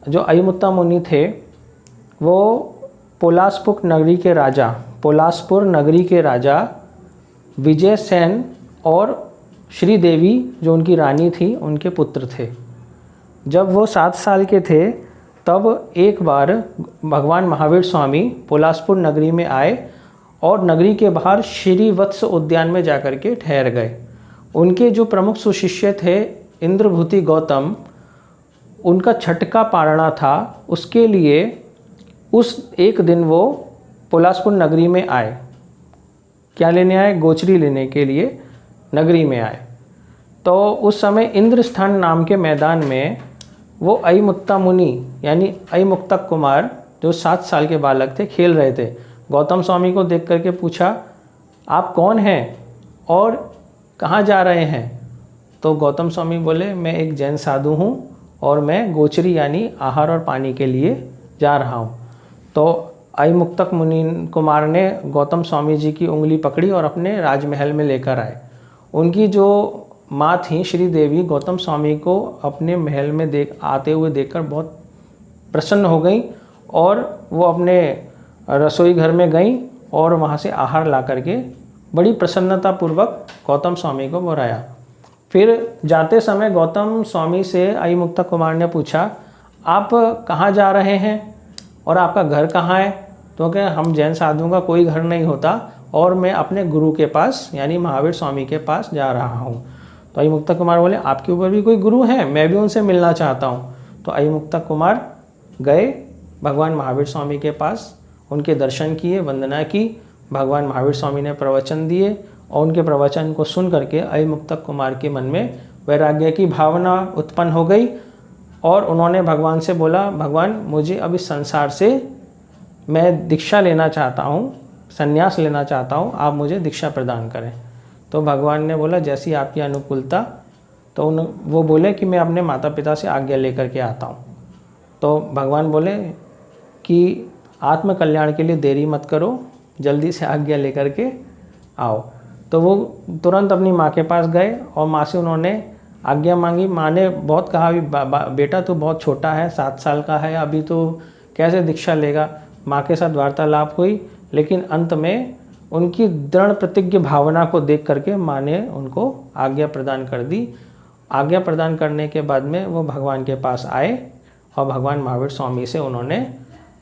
जो अयमुत्ता मुनि थे वो पोलासपुर नगरी के राजा विजय सेन और श्रीदेवी जो उनकी रानी थी उनके पुत्र थे। जब वो 7 साल के थे तब एक बार भगवान महावीर स्वामी पोलासपुर नगरी में आए और नगरी के बाहर श्री वत्स उद्यान में जाकर के ठहर गए। उनके जो प्रमुख सुशिष्य थे इंद्रभूति गौतम, उनका छठका पारणा था, उसके लिए उस एक दिन वो पोलासपुर नगरी में आए। क्या लेने आए? गोचरी लेने के लिए नगरी में आए। तो उस समय इंद्रस्थान नाम के मैदान में वो अयमुत्ता मुनि यानी अयमुक्तक कुमार जो 7 साल के बालक थे खेल रहे थे। गौतम स्वामी को देख करके पूछा, आप कौन हैं और कहाँ जा रहे हैं? तो गौतम स्वामी बोले, मैं एक जैन साधु हूँ और मैं गोचरी यानी आहार और पानी के लिए जा रहा हूँ। तो अयमुक्तक मुनि कुमार ने गौतम स्वामी जी की उंगली पकड़ी और अपने राजमहल में लेकर आए। उनकी जो माँ थी श्रीदेवी गौतम स्वामी को अपने महल में आते हुए देखकर बहुत प्रसन्न हो गई और वो अपने रसोई घर में गई और वहाँ से आहार ला करके बड़ी प्रसन्नतापूर्वक गौतम स्वामी को बुलाया। फिर जाते समय गौतम स्वामी से अयमुक्तक कुमार ने पूछा, आप कहाँ जा रहे हैं और आपका घर कहाँ है? तो क्या हम जैन साधुओं का कोई घर नहीं होता और मैं अपने गुरु के पास यानी महावीर स्वामी के पास जा रहा हूँ। तो अयमुक्तक कुमार बोले, आपके ऊपर भी कोई गुरु है, मैं भी उनसे मिलना चाहता हूँ। तो अयमुक्तक कुमार गए भगवान महावीर स्वामी के पास, उनके दर्शन किए, वंदना की। भगवान महावीर स्वामी ने प्रवचन दिए और उनके प्रवचन को सुन करके अयमुक्तक कुमार के मन में वैराग्य की भावना उत्पन्न हो गई और उन्होंने भगवान से बोला, भगवान मुझे अब इस संसार से मैं दीक्षा लेना चाहता हूँ, संन्यास लेना चाहता हूँ, आप मुझे दीक्षा प्रदान करें। तो भगवान ने बोला, जैसी आपकी अनुकूलता। तो वो बोले कि मैं अपने माता पिता से आज्ञा लेकर के आता हूँ। तो भगवान बोले कि आत्म कल्याण के लिए देरी मत करो, जल्दी से आज्ञा लेकर के आओ। तो वो तुरंत अपनी माँ के पास गए और माँ से उन्होंने आज्ञा मांगी। माँ ने बहुत कहा, अभी बेटा तो बहुत छोटा है, 7 साल का है, अभी तो कैसे दीक्षा लेगा। माँ के साथ वार्तालाप हुई, लेकिन अंत में उनकी दृढ़ प्रतिज्ञ भावना को देख करके माँ ने उनको आज्ञा प्रदान कर दी। आज्ञा प्रदान करने के बाद में वो भगवान के पास आए और भगवान महावीर स्वामी से उन्होंने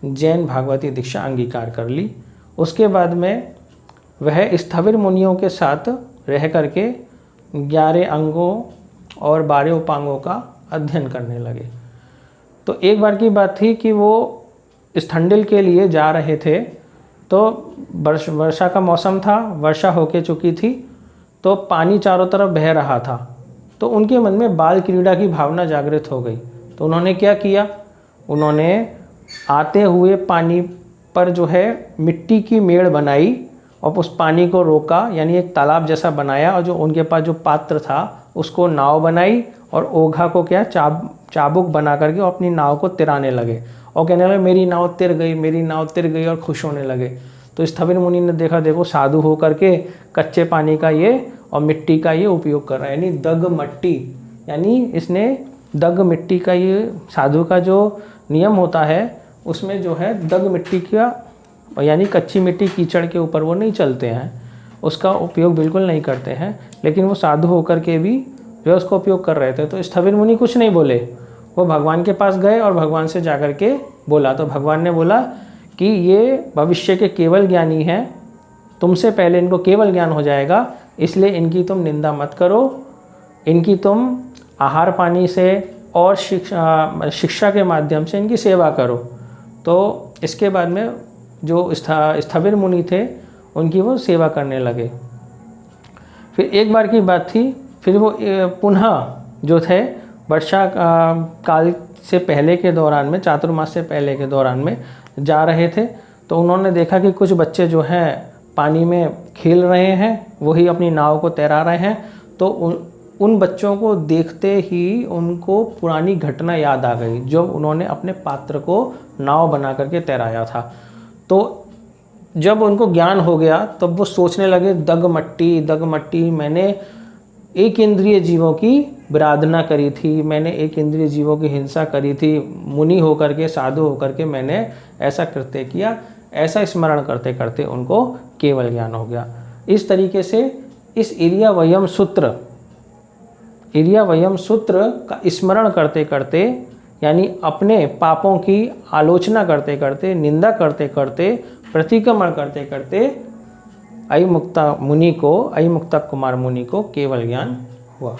जैन भागवती दीक्षा अंगीकार कर ली। उसके बाद में वह स्थविर मुनियों के साथ रह करके 11 अंगों और 12 उपांगों का अध्ययन करने लगे। तो एक बार की बात थी कि वो स्थंडिल के लिए जा रहे थे, तो वर्षा का मौसम था, वर्षा होके चुकी थी, तो पानी चारों तरफ बह रहा था। तो उनके मन में बाल क्रीड़ा की भावना जागृत हो गई। तो उन्होंने क्या किया, उन्होंने आते हुए पानी पर जो है मिट्टी की मेड़ बनाई और उस पानी को रोका, यानी एक तालाब जैसा बनाया, और जो उनके पास जो पात्र था उसको नाव बनाई और ओघा को क्या चाबुक बना करके अपनी नाव को तिराने लगे और कहने लगे, मेरी नाव तिर गई, मेरी नाव तिर गई, और खुश होने लगे। तो स्थविर मुनि ने देखा, देखो साधु हो करके कच्चे पानी का ये और मिट्टी का ये उपयोग कर रहा है, यानी दग मट्टी, यानी इसने दग मिट्टी का, ये साधु का जो नियम होता है उसमें जो है दग मिट्टी का, यानी कच्ची मिट्टी कीचड़ के ऊपर वो नहीं चलते हैं, उसका उपयोग बिल्कुल नहीं करते हैं, लेकिन वो साधु होकर के भी जो उसका उपयोग कर रहे थे। तो स्थविर मुनि कुछ नहीं बोले, वो भगवान के पास गए और भगवान से जाकर के बोला। तो भगवान ने बोला कि ये भविष्य के केवल ज्ञानी हैं, तुमसे पहले इनको केवल ज्ञान हो जाएगा, इसलिए इनकी तुम निंदा मत करो, इनकी तुम आहार पानी से और शिक्षा के माध्यम से इनकी सेवा करो। तो इसके बाद में जो स्थविर मुनि थे उनकी वो सेवा करने लगे। फिर एक बार की बात थी, फिर वो पुनः जो थे वर्षा काल से पहले के दौरान में, चातुर्मास से पहले के दौरान में जा रहे थे। तो उन्होंने देखा कि कुछ बच्चे जो हैं पानी में खेल रहे हैं, वही अपनी नाव को तैरा रहे हैं। तो उन बच्चों को देखते ही उनको पुरानी घटना याद आ गई, जब उन्होंने अपने पात्र को नाव बना करके तैराया था। तो जब उनको ज्ञान हो गया तब वो सोचने लगे, दग मट्टी, मैंने एक इंद्रिय जीवों की विराधना करी थी, मैंने एक इंद्रिय जीवों की हिंसा करी थी, मुनि होकर के, साधु होकर के मैंने ऐसा कृत्य किया, ऐसा स्मरण करते करते उनको केवल ज्ञान हो गया। इस तरीके से इस इरियावयम सूत्र का स्मरण करते करते, यानी अपने पापों की आलोचना करते करते, निंदा करते करते, प्रतिक्रमण करते करते अयमुक्ता कुमार मुनि को केवल ज्ञान हुआ।